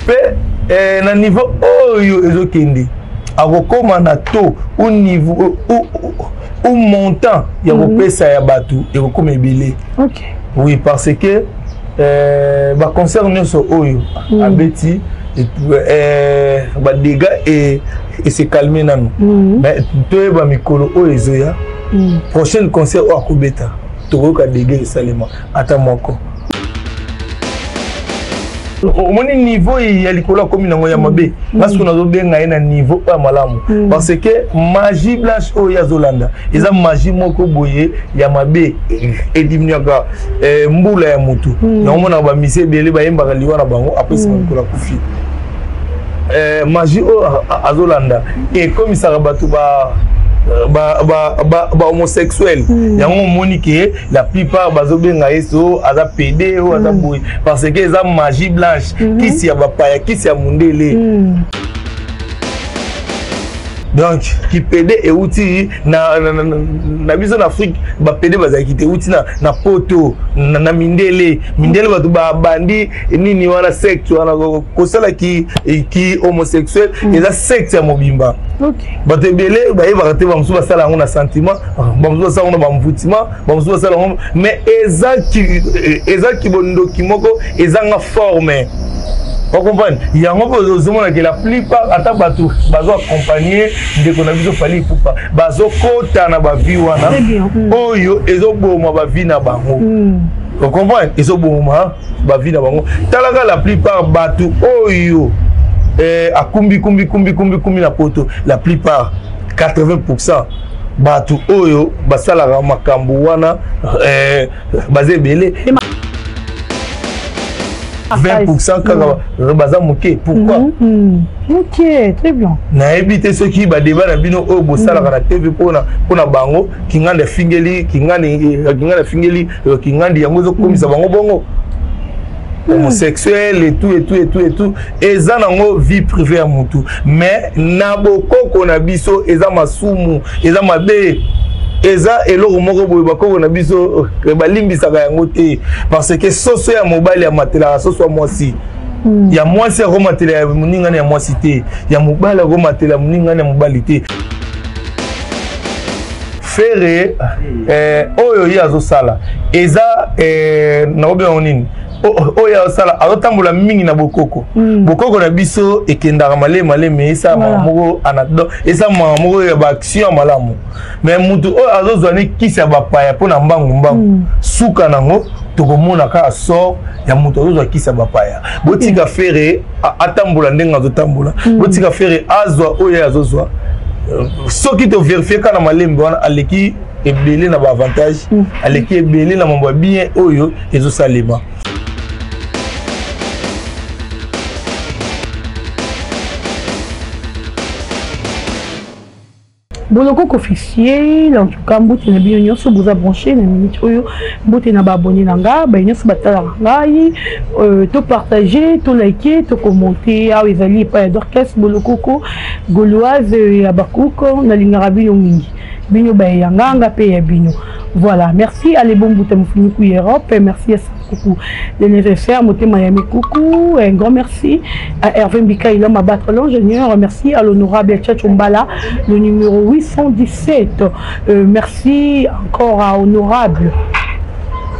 pe na niveau oyo ezokende akokoma na to au niveau au montant ya kopesa ya batu ekokoma ebele. OK. Oui, parce que ba concerne so oyo abeti ba dégâts et se calmer nanu. Mais to ba mikolo oyo ezoya prochain concert o akobeta to ka dégâts salema ata moko. Au moins niveau il y a l'école comme une moyen mabe parce qu'on a bien un niveau pas malamu parce que magie blanche au Yazolanda ils ont magie moko boye ya mabe edimnyaka mbula ya mutu na omona ba mise bele ba yemba liwa na bango après c'est ko kufi magie au Azolanda et comme ça rabatu homosexuel yango monique la plupart bazobenga eso aza PD ou aza boy parce que eza magie blanche qui si abapaya qui si amundele donc qui PD et outil na biso na Afrique ba PD baza kité outil na poto na mindele batu ba bandi nini wana secte wana kosala ki homosexuel eza secte ya mobimba. OK. Bato belé ba yeba te ba musu ba sala ngona sentiment ba musu ba sala ngona ba mvutima ba musu ba sala ngona mais eza ki bondo kimoko eza nga forme. Vous comprenez? Il y a un peu que la plupart ata bato bazo accompagner de qu'on a besoin fali poupa bazo kota na ba vie wana oyo ezo boma ba vie na bango. Vous comprenez? Ezo boma ba vie na bango. Talaga la plupart bato oyo a kumbi na poto la plupart 80% bato oyo basala makambo wana bazé belé 20% quand baza moké pourquoi OK très bien na éviter ceux qui ba débat na bino o bosala na TV pona bango kingande fingeli kingandi yango zo komisa bango bongo homosexuel et tout et ça nango vie privée à mutu mais na bokoko na biso eza masumu eza mabe eza eloko moko boye bakoko na biso balimbisaka yango te parce que soso ya mobile ya matela soso ya mwasi ya mwasi ya matela ya muningana ya mwasi te ya mobile ya matela muningana ya mobile te fere oyo yazo sala eza na obe onini oya sala azotambola mingi na bokoko bokoko na biso ekendaka maleme esa moko anado esa moko ya ba action malamu mais mutu oyo azozwa ni kisi ya bapaya pona mbangu suka nango tokomona ka sort ya mutu azozwa kisi ya bapaya botika fere atambola ndenga azotambola botika fere azwa oyo azozwa soki to vérifier kana malembe wana aleki ebele na ba avantage aleki ebele na mambo bien oyo ezosalema. Boloko officiel en tout cas mbote na bino nyonso boza branché na minute oyo mbote na ba abonné nanga ba nyonso batala ngai to partager to liker to commenter awa ezali pa d'orchestre boloko gauloise ya bakuko na lingara bino mingi bino ba yanga pe ya bino. Voilà, merci à Lebombuta Mufuniku Europe, merci à Coucou l'anniversaire Motema Yami Coucou, un grand merci à Hervé Mbika il a battre l'ingénieur, merci à l'honorable Tchachombala, le numéro 817, merci encore à honorable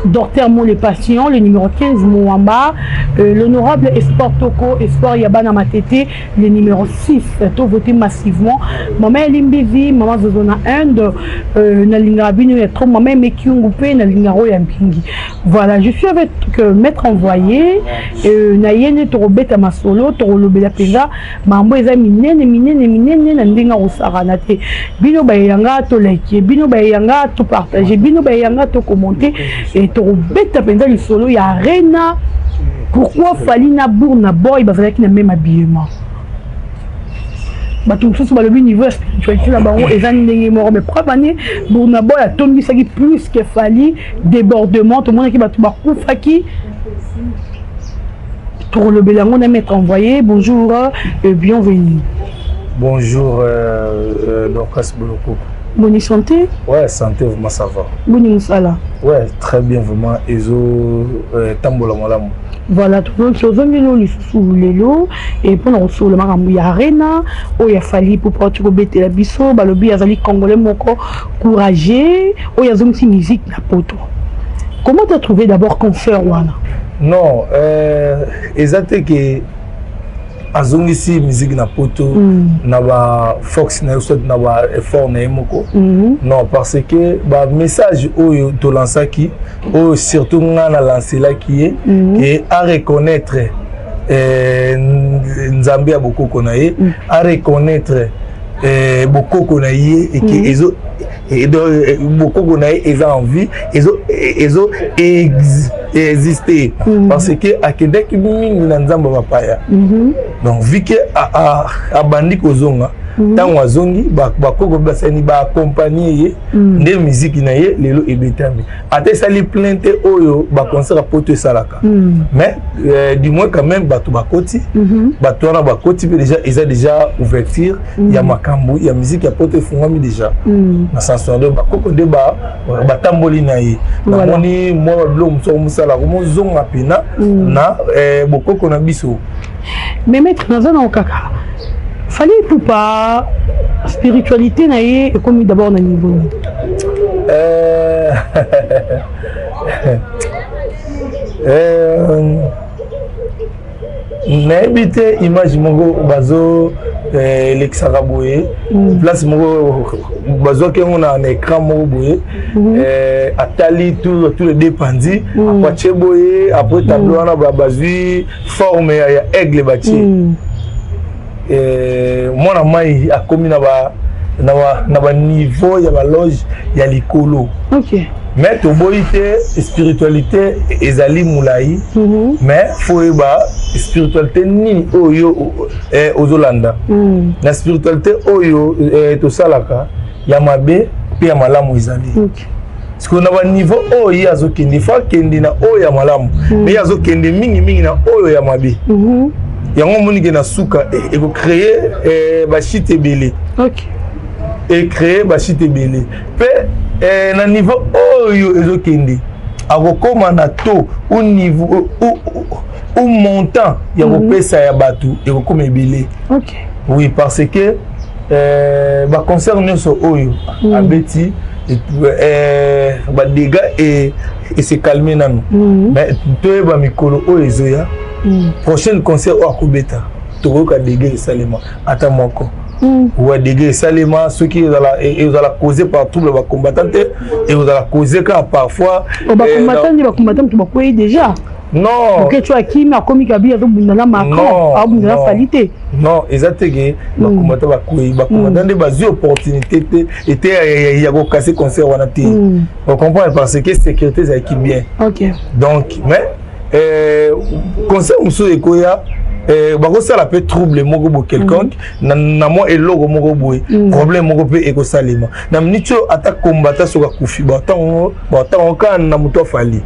Docteur Moule Patient, le numéro 15 Mouamba, l'honorable Espoir Toko, Espoir Yabana Matete, le numéro 6, tout voté massivement. Maman Limbizi, Maman Zozona Inde, Nalinga Bino Yatro, Maman Mekiungupe, Nalingaro Yampingi. Voilà, je suis avec Maître Envoyé, Nayene Torobeta Masolo, Torolobe la Pesa, Mambo Eza Minene, Nandinga Rosaranate, Bino Bayanga, to like, Bino Bayanga, to partager, Bino Bayanga, to commenter, et Torobeta Pesa, le solo, il y a Rena. Pourquoi Falina Bourna Boy, il va faire même habillement? Tout ça, c'est le niveau spiritualité là-bas, et ça n'est mort. Mais pourquoi Bourna Boy a tombé ça qui plus que Fali, débordement, tout le monde qui va tout bakou, Faki. Pour le Bélangon, on a mettre envoyé. Bonjour et bienvenue. Bonjour, Dorcas Boloko. Bonne santé? Ouais, santé, vraiment ça va. Bonne moussala? Ouais, très bien, vraiment. Ezo Tambola Malam. Voilà, donc les sous lelo et pendant sur le maramou ya arena où il a fallu pour porter au bête la biso balobi azali congolais moko courageux où il y a une musique na poto. Comment tu as trouvé d'abord concert wana? Non, exactement que azongisi musique na poto na ba Fox na so na ba effort na moko. Non, parce que ba message oyo to lansaki o surtout nga na lancer là qui est et à reconnaître Nzambe a beaucoup konaye à reconnaître beaucoup konaye et que ezo et beaucoup konaye ils ont envie ezo exister parce que à Québec mingi na Nzamba papaya donc vu que a bandi kozonga tant wazongi ba koko basani ba accompagner de musique na ye lelo ebetami ate sali plainte oyo ba concert poto salaka mais du moins quand même bato bakoti bato na bakoti déjà ils a déjà ouverture ya makambo ya musique ya poto fungami déjà na sens de ba koko de ba batamboli na ye na moni moi blo mso musala ko zonga pena na bokoko na biso mais maître nazana okaka fallait pour pas spiritualité naie et comme d'abord na niveau n'habite image mongo bazo l'exara boye place mongo bazo ke on a un écran mongo boye atali tous les dépendis après cheboye après tableau on a bazui forme ya aigle bâti mwana mai akomi na ba niveau ya ba loge ya likolo. OK. Mais to boite spiritualité ezali mulai mais faut ba spiritualité ni oyo ozolanda. Na spiritualité oyo to salaka ya mabe pe ya malamu ezali. OK. Parce qu'on a un niveau oyo azokende fa kende na oyo ya malamu mais azokende mingi na oyo ya mabe. Yango moni na suka et vous créer ba chite belé. OK. Et créer ba chite belé. Pe na niveau oyo ezokende. Akokoma na to au niveau au montant ya kopesa ya batu et kokoma belé. OK. Oui parce que ba concerne so oyo abeti ba dégâts et se calmer nanu. Mais to ba mikolo oyo ezoya. Prochain concert au Akobeta, tu vois qu'à déguer Salema, attends mon corps. Ou à déguer Salema, ceux qui ont la causer par tout le combattant et vous allez causer quand parfois. On va combattre, tu vas quoi déjà? Non. Ok, tu as qui m'a commis Gabi à Bundala Macron, à Bundala Falité. Non, exactement. Va combattre, va combattre des bases opportunités était il y a beaucoup cassé concert ou anaté. On comprend parce que sécurité c'est qui bien. Ok. Donc, mais conseil muso ekoya bako sala peut trouble moko bo quelconque na mo eloko moko boy problème moko pe eko salima na mnicho ata combattre soka kufi ba tango kan na muto fali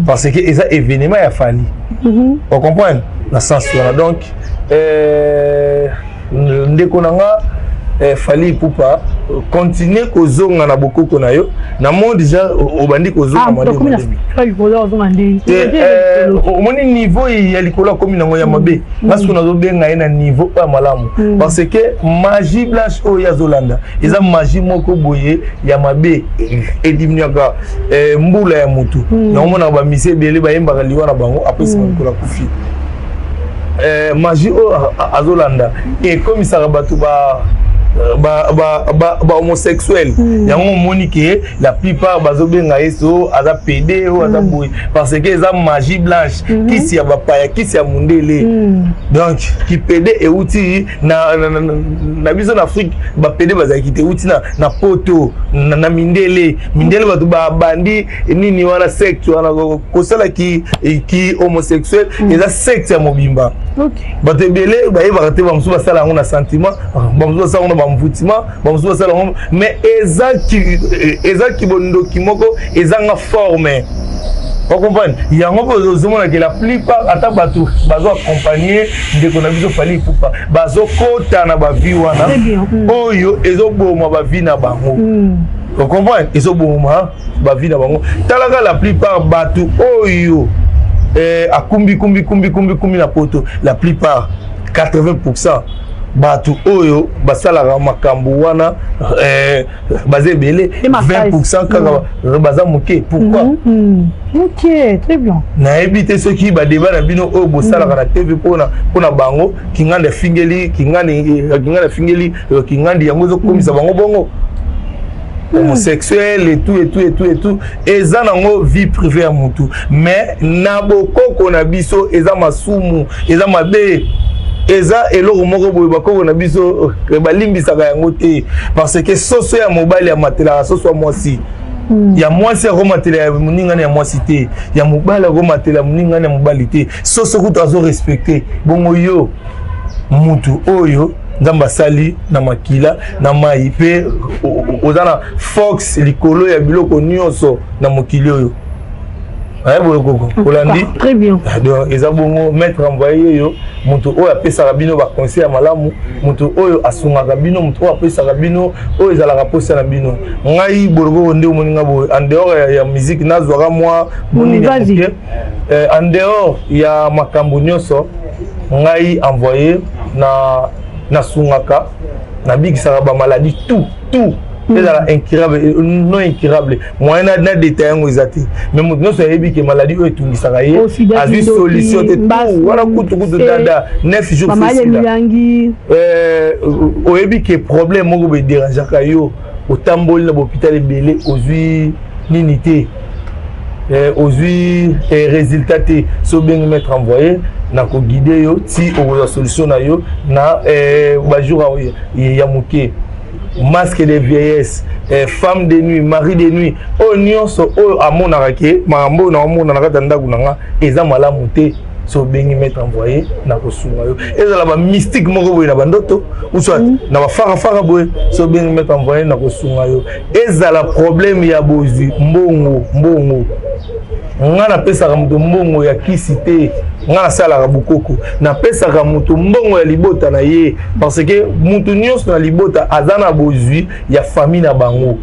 parce que eza événement ya fali on comprend la sens donc ndeko nanga fali poupa continuer kozonga na bokoko na yo na monde déjà obandi kozonga mande omoni niveau ya likolo komi nango ya mabe parce que nazo benga na niveau ya malamu parce que magie blanche o ya zolanda eza magie moko boye ya mabe edimnyaka mbula ya mutu na omona ba mise bele ba yemba liwa na bango après c'est kola kufi magie o azolanda et comme ça bato homosexuel yango moni que la plupart bazobenga eso aza PD ou aza boy parce que eza magie blanche kisi ya bapaya kisi ya mundele donc ki PD et outil na biso na Afrique ba PD bazaki te outil na poto na mindele bato ba bandi nini wana secte wana kosala ki homosexuel eza secte ya mobimba. OK. Bato ebele ba yeba te ba musu basala ngo na sentiment ba musu basala ngo bamvutima bamusuba sala mais ezaki bondoki moko ezanga forme on comprend yango bozomona que la plupart ata bato bazo accompagner ndeko na biso fali pupa bazo kota na ba vie wana oyo ezoboma ba vie na bango on comprend ezoboma ba vie na bango talaka la plupart bato oyo akumbi na poto la plupart 80% batu oyo basalaka makambo wana bazé belé 20% kaka baza moké. Pourquoi? Ok, très bien. Na éviter ceux qui ba débat na bino oyo bosalaka na TV pona bango kinganda fingeli kingandi yango zo komisa bango bongo homosexuel et tout et ça nango vie privée à mutu mais na bokoko na biso eza masumu eza mabe eza eloko moko boye bakoko na biso balimbisaka yango te parce que soso ya mobali ya matela soso ya mwasi ya mwasi ya komatela ya muningana ya mwasi te ya mobali ya komatela muningana ya mobali te soso kuta azo respecter bongo yo mutu oyo nzamba sali na makila na mai pe ozana fox likolo ya biloko nyonso na mokili oyo très bien. Donc, ils ont mettre envoyé yo, mutu oyo apesa rabino ba conseil malamu, mutu oyo asunga rabino, mutu oyo apesa rabino, oyo ezala raposa na bino. Ngai borogo nde moninga bo en dehors ya musique nazwaka moi moni en dehors ya makambo nyonso ngai envoyé na sungaka na bikisaka ba maladie tout c'est incurable non incurable moi na détail ngo ezati mais nous so yebi que maladie o etungisaka ye azu solution te tout wala kutu dada 9 jours facile o yebi que problème moko be déranger ka yo au tamboli na hôpital belé ozui ninité ozui résultat te so bien mettre envoyé na ko guider yo ti o solution na yo na ba jour ya muké masque de vieillesse, femme de nuit, mari de nuit, oh nyonso oh amonaka ke mambo na omona na kata ndaku nanga eza malamu te so bengi mettre envoyé na kosunga yo ezala ba mystique moko boye na bandoto ou soit na ba fara boye so bengi mettre envoyé na kosunga yo ezala problème ya bozi mbongo ngana pesaka mutu mbongo ya kisi te ngana salaka bukoko na pesaka mutu mbongo ya libota na ye parce que mutu nyonso na libota azana bozwi ya famille na bango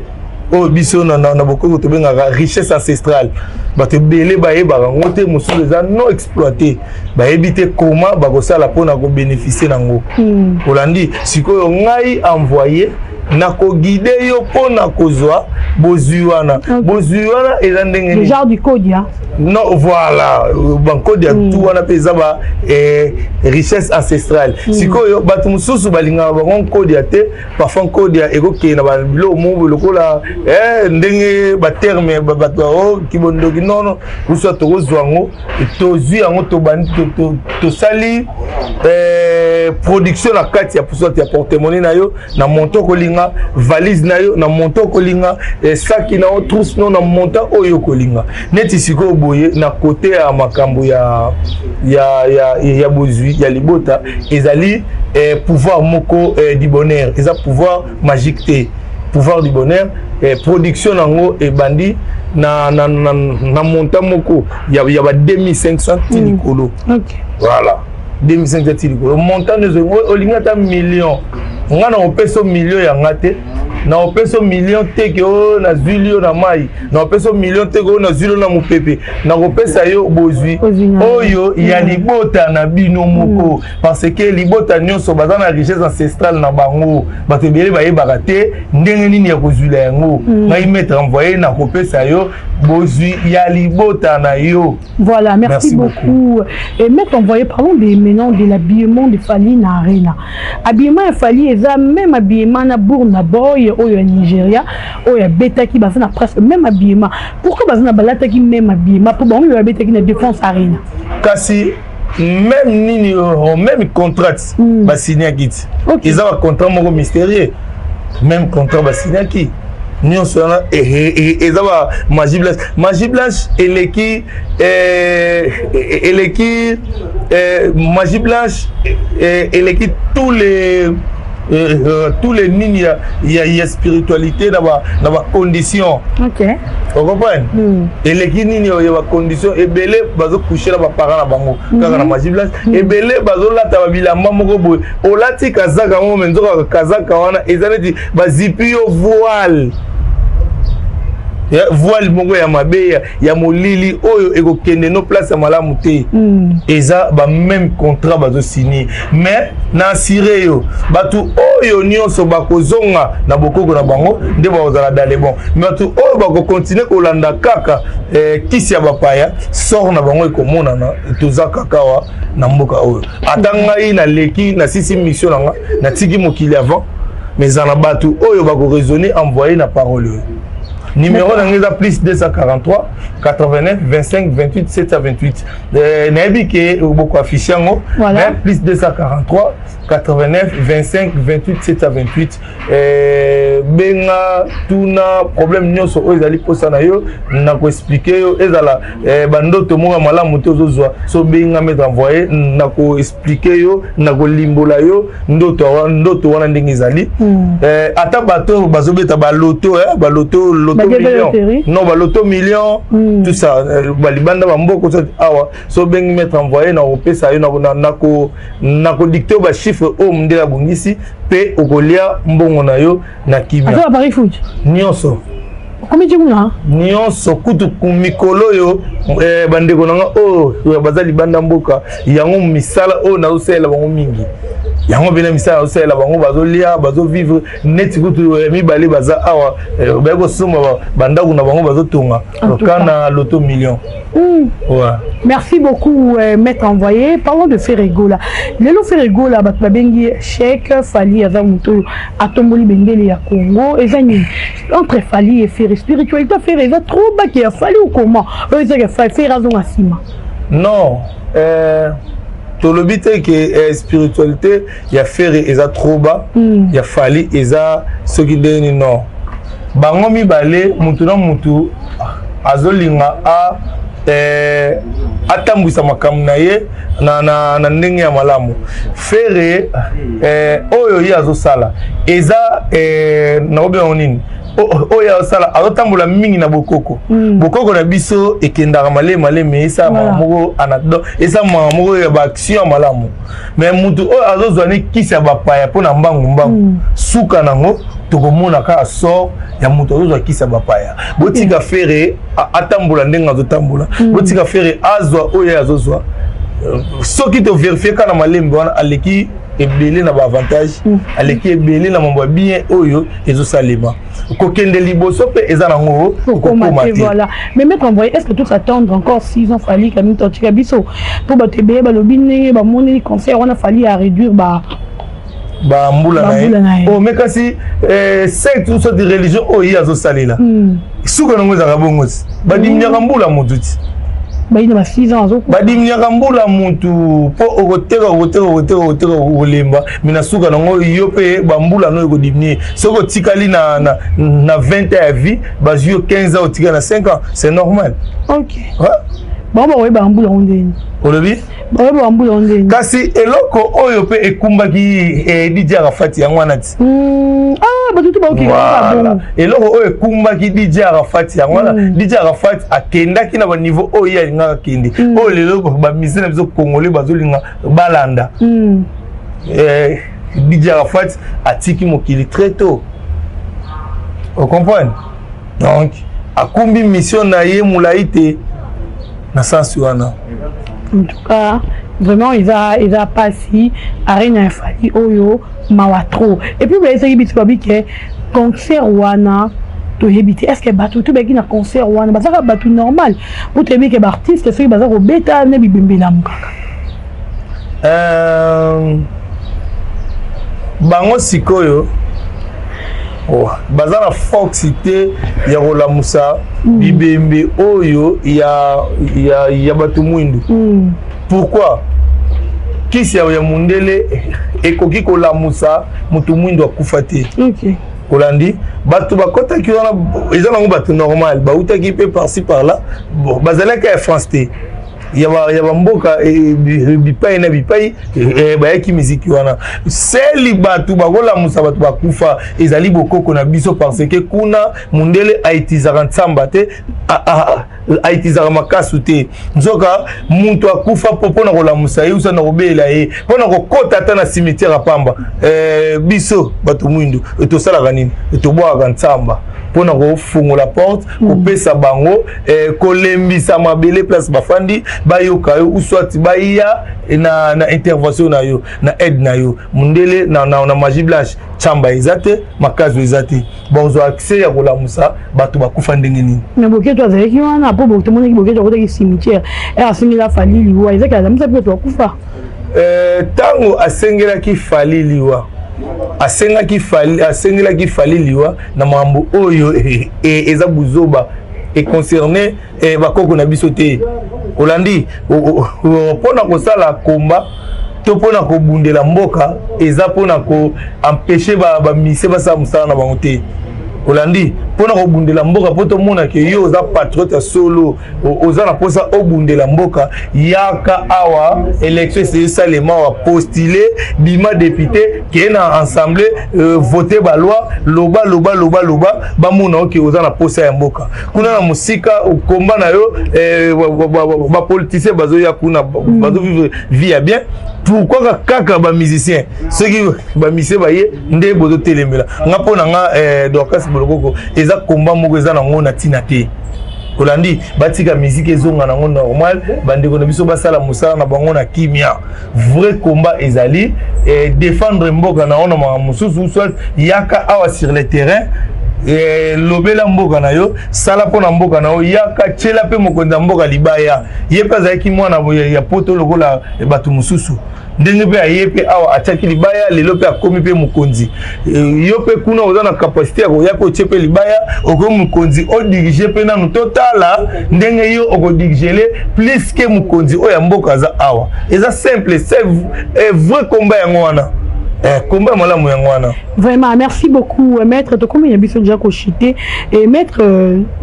o biso na bokoko to benga richesse ancestrale bato belé bayebaka ngo te mosusu eza non exploité bayebite comment bakosala mpona kobénéficie nango olandi sikoyo ngai envoyé na ko guider yo pona kozwa bozwi wana eza ndenge le genre du code ya non voilà banko dia tout wana peza ba richesse ancestrale sikoyo bato mususu balinga bango code ya te parfois code ya ekoke na ba bilo mo lokola ndenge ba terme bato o kibondoki non uso to kozwango to zwi yango to bandi to sali production na kati ya pusote ya porte-monnaie na yo na monto kolinga valise na yo na monto kolinga saki na o trousse no na monta oyo kolinga neti siko boye na côté ya makambo ya bozwi ya libota ezali pouvoir moko du bonheur eza pouvoir magique te pouvoir du bonheur production nango e bandi na monta moko ya ba 2500 tilikolo voilà 2500 tilikolo montant de olinga ta million ngana opeso million ya ngate na opeso million teke o na zulio na mai na opeso million teke o na zulio na mupepe na opesa yo bozwi oyo ya libota na bino moko parce que libota nyonso baza na richesse ancestrale na bango bato ebele bayebaka te ndenge nini ya kozwila yango ngai mettre envoyé na kopesa yo bozwi ya libota na yo. Voilà, merci beaucoup. Et mettre envoyé, parlons maintenant de l'habillement de Fally na Arena. Habillement de Fally, même habillement na Burna Boy au Nigeria, au Beta qui basa na presque même habillement. Pourquoi basa na balata qui même habillement pour bon le Beta qui na défense Arena. Kasi même nini même contrat ba signé kit. Ils ont un contrat moko mystérieux. Même contrat ba signé qui nyonso wana ezaba Magie Blanche eleki Magie Blanche eleki tous les nini ya spiritualité na ba condition. OK. Vous comprenez? Eleki nini ya ba condition ebele bazo coucher na ba parents na bango kaka na Magie Blanche ebele bazo lata ba bilamba moko boye olati kazaka mo menzo kazaka wana ezaneti ba zipi yo voile voile moko ya mabe ya molili oyo ekokende no place ya malamu te eza ba même contrat bazo signer mais na assuré yo batu oyo nyonso bakozonga na bokoko na bango nde bazala dale bon mais batu oyo bako continuer kolanda kaka kisi ya bapaya sort na bango ekomona na toza kakawa na mboka oyo atanga ina leki na sisi mission nanga na tiki mokili avant mais en batu oyo bako raisonner envoyer na parole numéro d'anglais plus 243 89 25 28 728 nayebi ke beaucoup affiché ngo plus 243 89 25 28 728 benga tuna problème nyonso oyo ezali posa na yo na ko expliquer yo ezala bandoto mo malamu te ozozwa so benga mettre envoyer na ko expliquer yo na ko limbola yo ndoto wana ndenge ezali ata bato bazobeta ba loto million non ba loto million tout ça balibanda ba mboko awa so bengi mettre envoyer na opesa yo na ko dicter ba chiffre o mndela bungisi pe okolia mbongo na yo na kimia azo Paris foot nyonso combien de mois nyonso kutu kumikolo yo bandeko nanga o bazali banda mboka yango misala o na osela bango mingi yango bena misala osela bango bazolia bazo vivre net kutu mibale baza awa bayako soma bandako na bango bazotonga kana loto million. Ouais. Merci beaucoup, maître envoyé. Parlons de Ferrego là. Lelo Ferrego là, babengi chèque Fali Azamuto Atomboli Bengele ya Congo. Ezani entre Fali et Ferré spiritualité Ferré ça trop bas qui a fallu ou comment? Eux ils ont fait raison à Sima. Non, tout le but est que spiritualité il y a Ferré et ça trop bas, il y a Fali et ça ce qui donne non. Bango mi balé mutu na mutu azolinga a atambwisa makamu na ye na ndenge ya malamu Ferré oyo ye azosala eza naobe onini oyo azosala azotambola mingi na bokoko bokoko na biso ekendaka maleme esa moko anado esa moko ya baaction ya malamu mais mutu oyo azozwa ne kisi ya bapaya mpona mbangu suka nango tokomona kaka sort ya mutu azozwa kisi ya bapaya botika Ferré atambola ndenge azotambola botika Ferré azwa oyo azozwa soki to vérifier kana malembe wana aleki ebele na ba avantage aleki ebele na mambo bien oyo ezosalema kokende liboso pe eza nango kokomate voilà mais mettre envoyer est-ce que tout s'attendre encore 6 ans fallait quand même totika biso pour batebe balobi ndenge ba moni concert wana fallait à réduire ba mbula na oh mais kasi c'est tout ça de religion oyo azosalela suka nango za bongosi badimnyaka mbula motuti baina ba 6 ans azo badimnyaka mbula mutu po okoteka olemba mina suka nango yo pe bambula no ekodimnie soko tikali na 20 ans ya vie bazio 15 ans otika na 5 ans c'est normal. OK bon ouais bambula ondeni olobi ba bambula ondeni kasi eloko oyo pe ekumbaki DJ Arafat yango anati batutu ba okika eloko oyo ekumbaki DJ Arafat yango DJ Arafat akendaki na ba niveau oyo alinga kende oyo lelo ba mise na biso congolais bazolinga balanda DJ Arafat atiki mokili très tôt on comprend donc akumbi mission na ye mulaite na sens wana en tout cas vraiment ils a passé arena fali oyo mawatro et puis vous avez dit que concert wana to hebite est-ce que batu to beki na concert wana bazaka batu normal pour te dire que artiste c'est bazaka ko beta ne bibembe na mukaka bango sikoyo bazana foxité ya rola musa bibembe oyo ya batu mwindu pourquoi kisi ya mundele ekoki kola musa mutu mwindu akufa te OK kolandi batu bakota ki wana eza nango batu normal bauta ki pe par-ci par-là bon bazalaka ya France te ya mboka bipai na bipai bayaki miziki wana seli batu bakola musa batu bakufa ezali bokoko na biso parce que kuna mundele aitizaka ntsamba te aitizaka makasi te nzoka muntu akufa mpo na kolamusa ye usa na kobela ye mpo na kokota ata na cimetière ya pamba biso bato mwindu tosalaka nini tobwaka ntsamba mpo na kofungola porte kopesa bango kolembisa mabele place bafandi bayoka yo uswati baya na intervention na yo na aide na yo mundele na magie blanche chamba eza te makazi eza te bonzo accès ya kolamusa bato bakufa ndenge nini na boketo azalaki wana po botomonaki boketo akotaki cimetière asengela fali liwa ezaki azamusa mpe bakufa ntango asengelaki fali liwa asengelaki fali liwa na makambo oyo eza buzoba econcerne bakoko na biso te olandi mpona kosala komba to mpona kobundela mboka eza mpona koempêche bamise basala mosala na bango te olandi mpona kobundela mboka mpo tomona ke yo oza patriote ya solo oza na mposa obundela mboka yaka awa élection ese esalema wa postule bima député keye na assemblée vote baloi loba bamona oke oza na mposa ya mboka kuna na mosika komba na yo bapoliticien bazoya kuna bazovivre vie ya bien pourquoi kaka bamusicien soki bamusicien baye nde bozotelemela nga mpo na nga Dorcas Bolokoko eza komba moko eza nango na ntina te olandi batika musique ezonga nango normal bandeko na biso basala mosala na bango na kimia vrai combat ezali défendre mboka na ona makambo mosusu soit yaka awa sur le terrain lobela mboka na yo sala mpona mboka na yo yaka tiela mpe mokonzi ya mboka libaya ye mpe azalaki mwana ya poto lokola bato mosusu ndenge mpe aye mpe awa atiaki libaya lelo mpe akomi mpe mokonzi yo mpe kuna oza na kapasité ya koya mpe otie mpe libaya okomi mokonzi odirige mpe nanu totala ndenge yo okodirigele plus ke mokonzi oyo ya mboka aza awa eza simple c'est vrai combat yango wana combat malamu yango wana vraiment merci beaucoup maître to comme ya biso déjà kochité et maître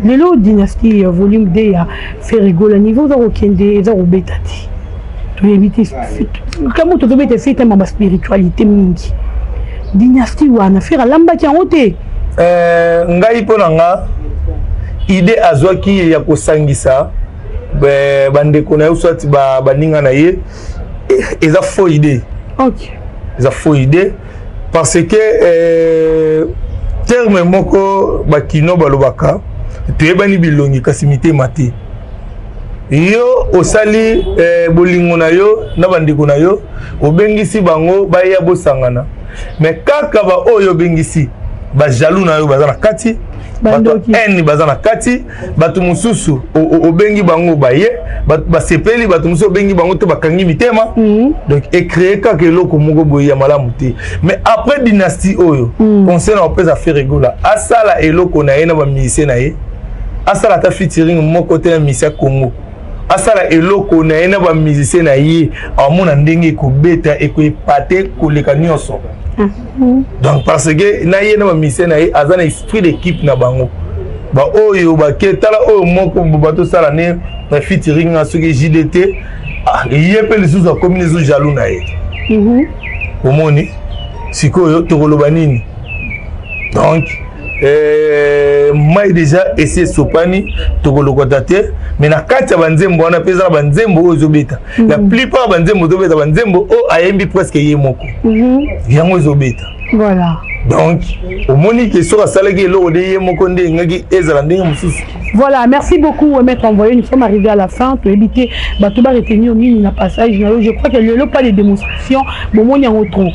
lelo dynastie volume 2 ya Ferigola niveau za kokende za kobeta ti to éviter comme to beta c'est un ma spiritualité mingi dynastie wana faire lamba ti yango te ngai pona nga idée azwaki ya kosangisa bandeko na yo soit baninga na ye eza faux idée. OK. Eza faux idée parce que terme moko bakino balobaka toyebani bilongi kasi mitema te yo osali bolingo na yo na bandeko na yo obengisi bango baya bosangana mais kaka ba oyo bengisi ba jaloux na yo baza na kati bato eni baza na kati bato mususu obengi bango baye basepeli bato mususu obengi bango te bakangi mitema donc créer kaka eloko moko boye ya malamu te mais après dynastie oyo conseil na opesa Ferigola asala eloko na ye na ba musicien na ye asala ta featuring moko te na musicien Congo asala eloko na ye na ba musicien na ye amona ndenge ekobeta ekoepate koleka nyonso. Donc parce que na ye na ba musicien na ye aza na esprit d'équipe na bango ba oyo ba ketala oyo moko bato sala ne na featuring na soki JDT ye pe les sous comme les autres jaloux na ye omoni sikoyo tokoloba nini donc mai déjà essayé sopani tokolokota te mais na kati ya banzembo wana peza banzembo oyo zobeta la plupart banzembo zobeta banzembo o ayembi presque ye moko yango zobeta voilà donc au moni que sera salagi lo de ye moko nde ngaki ezala ndenge mususu. Voilà, merci beaucoup maître envoyé, nous sommes arrivés à la fin pour éviter batuba retenir ni na passage. Je crois que le pas de démonstration bon mon yango trop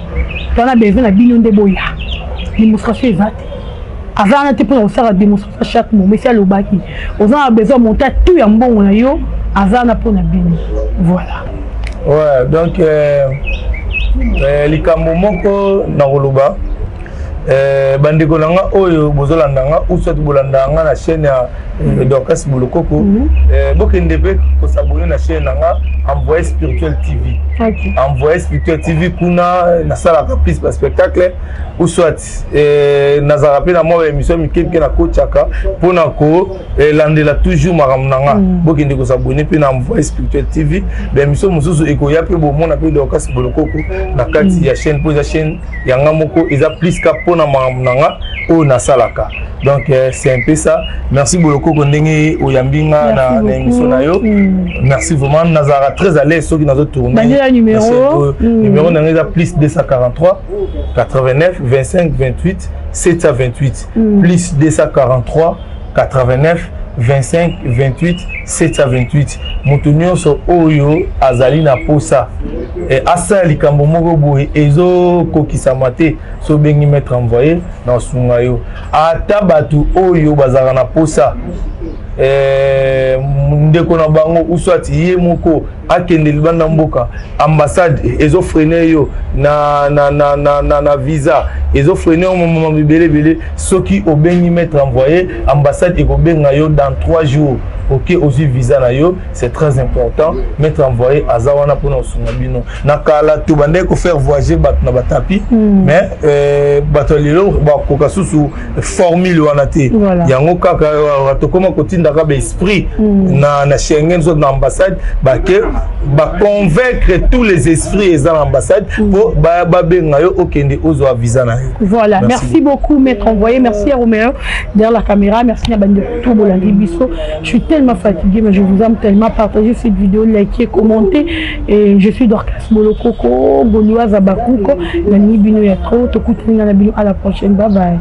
on a besoin na bino de boya démonstration exacte avant on était pour faire la démonstration chaque moment mais c'est le baki on a besoin de monter tout ya mbongo na yo avant na pour na bino voilà. Ouais, donc likambo moko na koloba bandeko nanga oyo bozolanda nga usat bolanda nga na chaîne ya Dorcas Bolokoko bokende pe ko s'abonner na chaîne nanga Envoyé Spirituel TV. Okay. Envoyé Spirituel TV kuna na sala ka plus spectacle ou soit nazara pe na mo émission mikeke na kochaka pona ko landela toujours maramnanga bokende ko s'abonner pe na Envoyé Spirituel TV ba émission mususu ekoya pe bo mona pe Dorcas Bolokoko na kati ya chaîne po ya chaîne yanga moko eza plus ka pour na nanga o na salaka. Donc c'est un peu ça. Merci beaucoup Kondenge Oyambinga na émission na yo. Merci vraiment Nazara très à l'aise ceux qui nous ont tourné. Numéro n'a plus 243 89 25 28 728 plus 243 89 25 28 728 Moutonio so oyo azali na posa et asa likambo moko boye ezo kokisa mate so bengi mettre envoyé dans sungayo ata batu oyo bazaka na posa ndeko na bango uswati ye moko akende libanda mboka ambassade ezo freiner yo na visa ezo freiner au moment bibele soki obengi mettre envoyé ambassade ekobenga yo dans 3 jours. Ok, aussi visa na yo, c'est très important. Mettre envoyé à Zawana pour nous sunabino. Nakala tu bande ko faire voyager bat na batapi, mais batolilo ba kokasusu formule wanate. Yango kaka to koma kotinda ka be esprit na Schengen so na ambassade ba que ba convaincre tous les esprits et l'ambassade pour ba benga yo okende ozo visa na yo. Voilà, merci beaucoup maître envoyé, merci à Roméo derrière la caméra, merci à bande tout bolandi biso. Je suis tellement fatigué, mais je vous aime tellement. Partagez cette vidéo, likez, commentez. Et je suis Dorcas Bolokoko, Goliwa Zabakuko, Nani Bino Yatro, Tokutrina Nabino. À la prochaine, bye bye.